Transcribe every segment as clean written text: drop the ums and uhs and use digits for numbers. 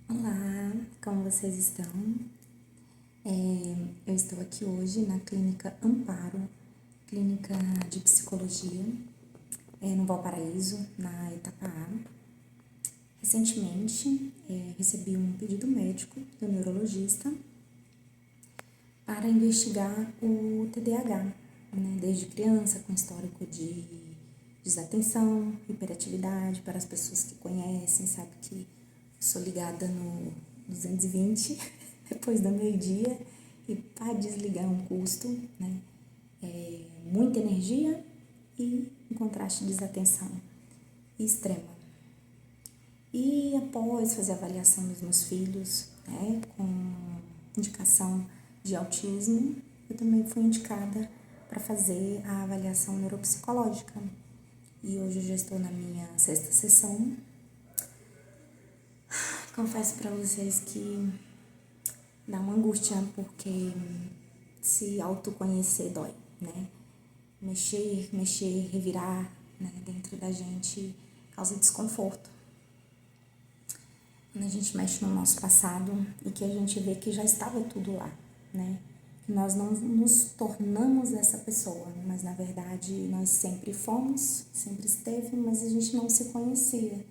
Olá, como vocês estão? Eu estou aqui hoje na Clínica Amparo, Clínica de Psicologia, no Valparaíso, na etapa A. Recentemente, recebi um pedido médico do neurologista para investigar o TDAH, desde criança, com histórico de desatenção, hiperatividade. Para as pessoas que conhecem, sabe que sou ligada no 220 depois do meio-dia, e para desligar um custo, muita energia e um contraste de desatenção extrema. E após fazer a avaliação dos meus filhos, com indicação de autismo, eu também fui indicada para fazer a avaliação neuropsicológica. E hoje eu já estou na minha 6ª sessão. Confesso para vocês que dá uma angústia, porque se autoconhecer dói, Mexer, revirar, dentro da gente causa desconforto. Quando a gente mexe no nosso passado e que a gente vê que já estava tudo lá, Que nós não nos tornamos essa pessoa, mas na verdade nós sempre fomos, sempre esteve, mas a gente não se conhecia.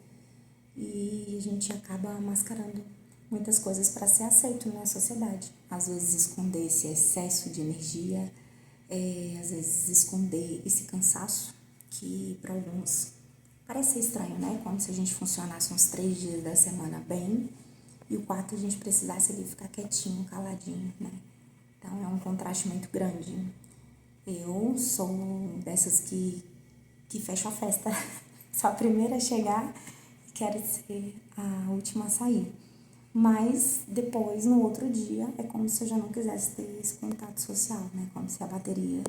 E a gente acaba mascarando muitas coisas para ser aceito na sociedade. Às vezes esconder esse excesso de energia, às vezes esconder esse cansaço, que para alguns parece ser estranho, Como se a gente funcionasse uns 3 dias da semana bem e o quarto a gente precisasse ali ficar quietinho, caladinho, Então é um contraste muito grande. Eu sou dessas que fecho a festa, sou a primeira a chegar e quero ser a última a sair. Mas depois, no outro dia, é como se eu já não quisesse ter esse contato social, Como se a bateria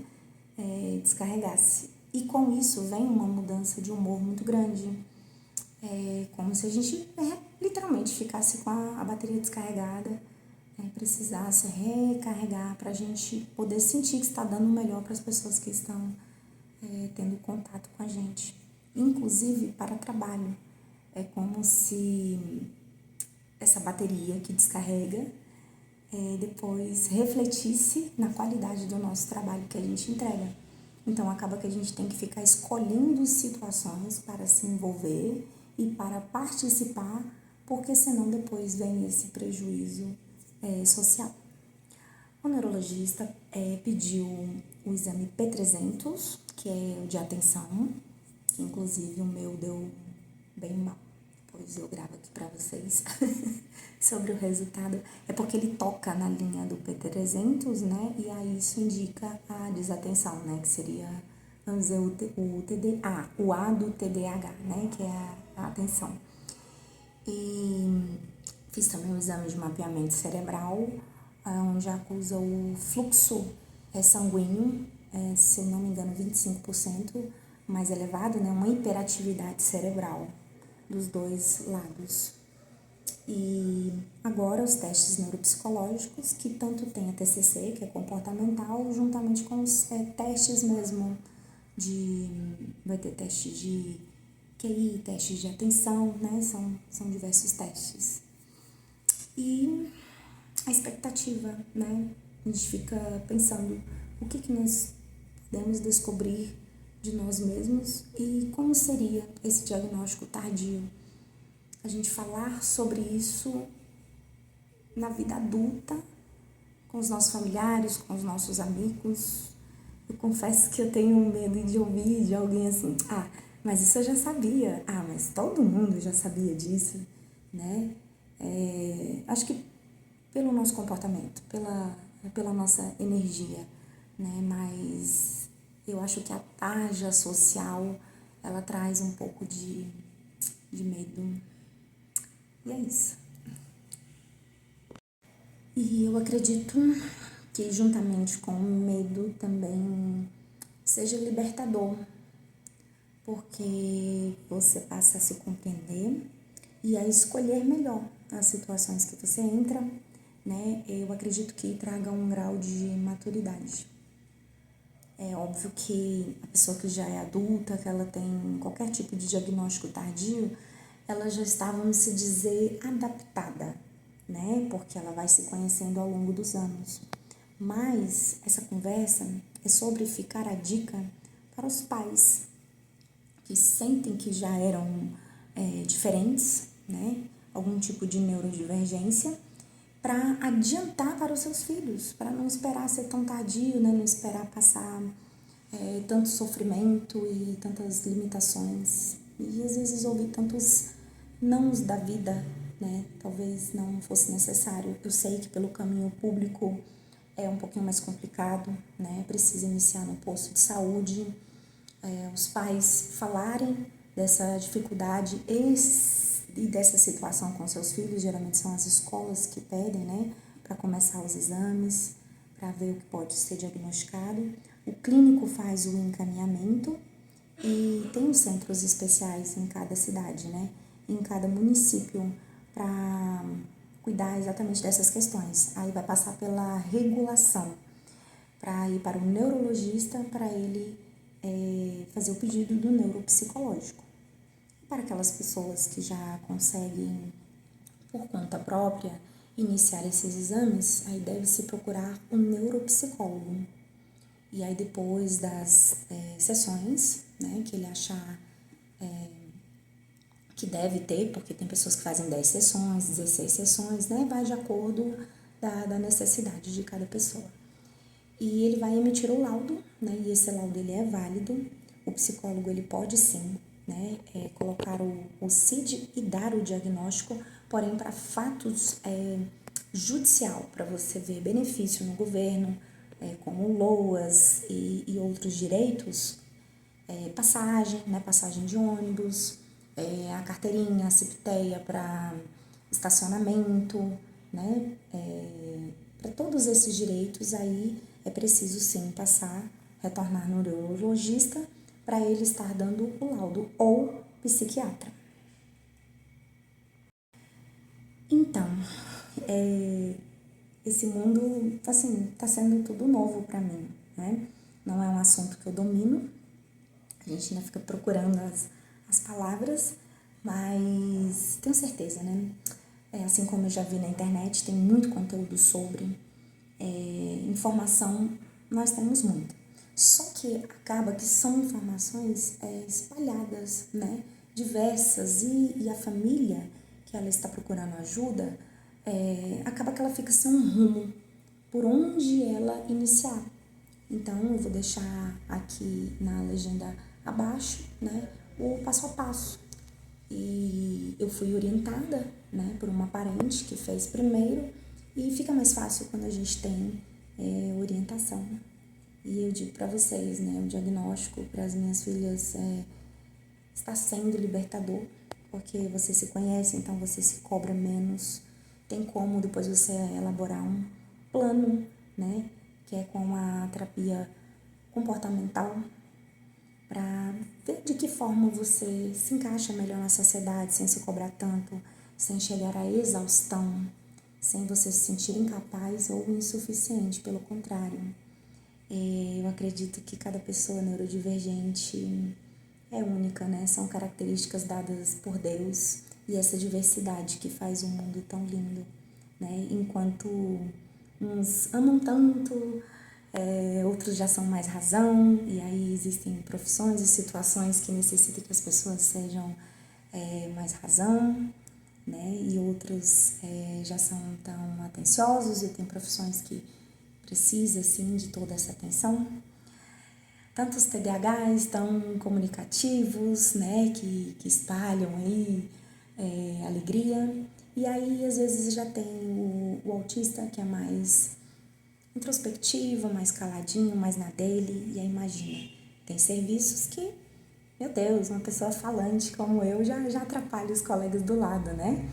descarregasse. E com isso vem uma mudança de humor muito grande. É como se a gente literalmente ficasse com a bateria descarregada, precisasse recarregar para a gente poder sentir que está dando o melhor para as pessoas que estão tendo contato com a gente. Inclusive para trabalho. É como se essa bateria que descarrega depois refletisse na qualidade do nosso trabalho que a gente entrega. Então acaba que a gente tem que ficar escolhendo situações para se envolver e para participar, porque senão depois vem esse prejuízo social. O neurologista pediu o exame P300, que é o de atenção, que inclusive o meu deu bem mal. Depois eu gravo aqui para vocês sobre o resultado. É porque ele toca na linha do P300, E aí isso indica a desatenção, Que seria, vamos dizer, o A do TDAH, Que é a atenção. E fiz também um exame de mapeamento cerebral, onde acusa o fluxo sanguíneo, se eu não me engano, 25% mais elevado, Uma hiperatividade cerebral dos dois lados. E agora os testes neuropsicológicos, que tanto tem a TCC, que é comportamental, juntamente com os testes mesmo vai ter teste de QI, teste de atenção, São diversos testes. E a expectativa, A gente fica pensando o que nós podemos descobrir de nós mesmos e como seria esse diagnóstico tardio. A gente falar sobre isso na vida adulta, com os nossos familiares, com os nossos amigos. Eu confesso que eu tenho medo de ouvir de alguém assim, mas isso eu já sabia, mas todo mundo já sabia disso, Acho que pelo nosso comportamento, pela nossa energia, Mas eu acho que a tarja social, ela traz um pouco de medo. E é isso. E eu acredito que juntamente com o medo também seja libertador, porque você passa a se compreender e a escolher melhor as situações que você entra, Eu acredito que traga um grau de maturidade. É óbvio que a pessoa que já é adulta, que ela tem qualquer tipo de diagnóstico tardio, ela já está, vamos se dizer, adaptada, né? Porque ela vai se conhecendo ao longo dos anos. Mas essa conversa é sobre ficar a dica para os pais que sentem que já eram diferentes, né? Algum tipo de neurodivergência, para adiantar para os seus filhos, para não esperar ser tão tardio, né? Não esperar passar tanto sofrimento e tantas limitações. E às vezes ouvir tantos nãos da vida, né? Talvez não fosse necessário. Eu sei que pelo caminho público é um pouquinho mais complicado, né? Precisa iniciar no posto de saúde, os pais falarem dessa dificuldade e dessa situação com seus filhos. Geralmente são as escolas que pedem, né? Para começar os exames, para ver o que pode ser diagnosticado. O clínico faz o encaminhamento e tem os centros especiais em cada cidade, né? Em cada município, para cuidar exatamente dessas questões. Aí vai passar pela regulação, para ir para o neurologista, para ele fazer o pedido do neuropsicológico. Para aquelas pessoas que já conseguem, por conta própria, iniciar esses exames, aí deve-se procurar um neuropsicólogo. E aí depois das sessões, né, que ele achar que deve ter, porque tem pessoas que fazem 10 sessões, 16 sessões, né, vai de acordo da necessidade de cada pessoa. E ele vai emitir o laudo, né, e esse laudo ele é válido. O psicólogo ele pode sim, né, colocar o CID e dar o diagnóstico, porém para fatos judicial, para você ver benefício no governo, como LOAS e outros direitos, passagem, né, passagem de ônibus, a carteirinha, a CIPTEA para estacionamento, né, para todos esses direitos aí é preciso sim retornar no neurologista para ele estar dando o laudo ou psiquiatra. Então, esse mundo, assim, tá sendo tudo novo para mim, né? Não é um assunto que eu domino, a gente ainda fica procurando as palavras, mas tenho certeza, né? Assim como eu já vi na internet, tem muito conteúdo sobre informação, nós temos muita. Só que acaba que são informações espalhadas, né? Diversas, e a família que ela está procurando ajuda, acaba que ela fica sem um rumo por onde ela iniciar. Então, eu vou deixar aqui na legenda abaixo, né, o passo a passo. E eu fui orientada, né, por uma parente que fez primeiro, e fica mais fácil quando a gente tem orientação. E eu digo para vocês, né, o diagnóstico para as minhas filhas está sendo libertador, porque você se conhece, então você se cobra menos. Tem como depois você elaborar um plano, né, que é com a terapia comportamental, para ver de que forma você se encaixa melhor na sociedade, sem se cobrar tanto, sem chegar à exaustão, sem você se sentir incapaz ou insuficiente, pelo contrário. Eu acredito que cada pessoa neurodivergente é única, né? São características dadas por Deus e essa diversidade que faz o mundo tão lindo, né? Enquanto uns amam tanto, outros já são mais razão, e aí existem profissões e situações que necessitam que as pessoas sejam mais razão, né? E outros já são tão atenciosos e tem profissões que precisam, assim, de toda essa atenção. Tantos TDAHs tão comunicativos, né, que espalham aí alegria. E aí, às vezes, já tem o autista, que é mais introspectivo, mais caladinho, mais na dele. E aí, imagina, tem serviços que, meu Deus, uma pessoa falante como eu já atrapalha os colegas do lado, né?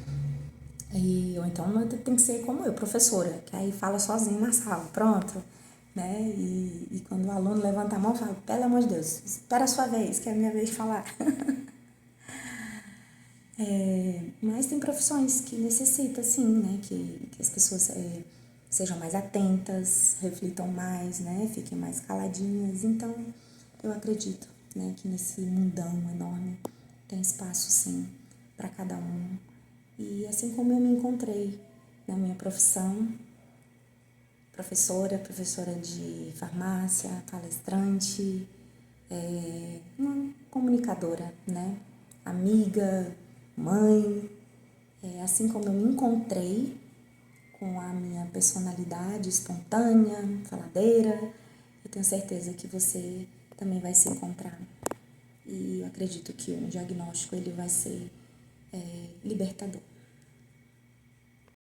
Ou então tem que ser como eu, professora, que aí fala sozinho na sala, pronto. Né? E quando o aluno levanta a mão, fala, pelo amor de Deus, espera a sua vez, que é a minha vez de falar. Mas tem profissões que necessitam, sim, né? Que as pessoas sejam mais atentas, reflitam mais, né? Fiquem mais caladinhas. Então, eu acredito, né, que nesse mundão enorme tem espaço, sim, para cada um. E assim como eu me encontrei na minha profissão, professora de farmácia, palestrante, uma comunicadora, né? Amiga, mãe, assim como eu me encontrei com a minha personalidade espontânea, faladeira, eu tenho certeza que você também vai se encontrar. E eu acredito que o diagnóstico ele vai ser libertador.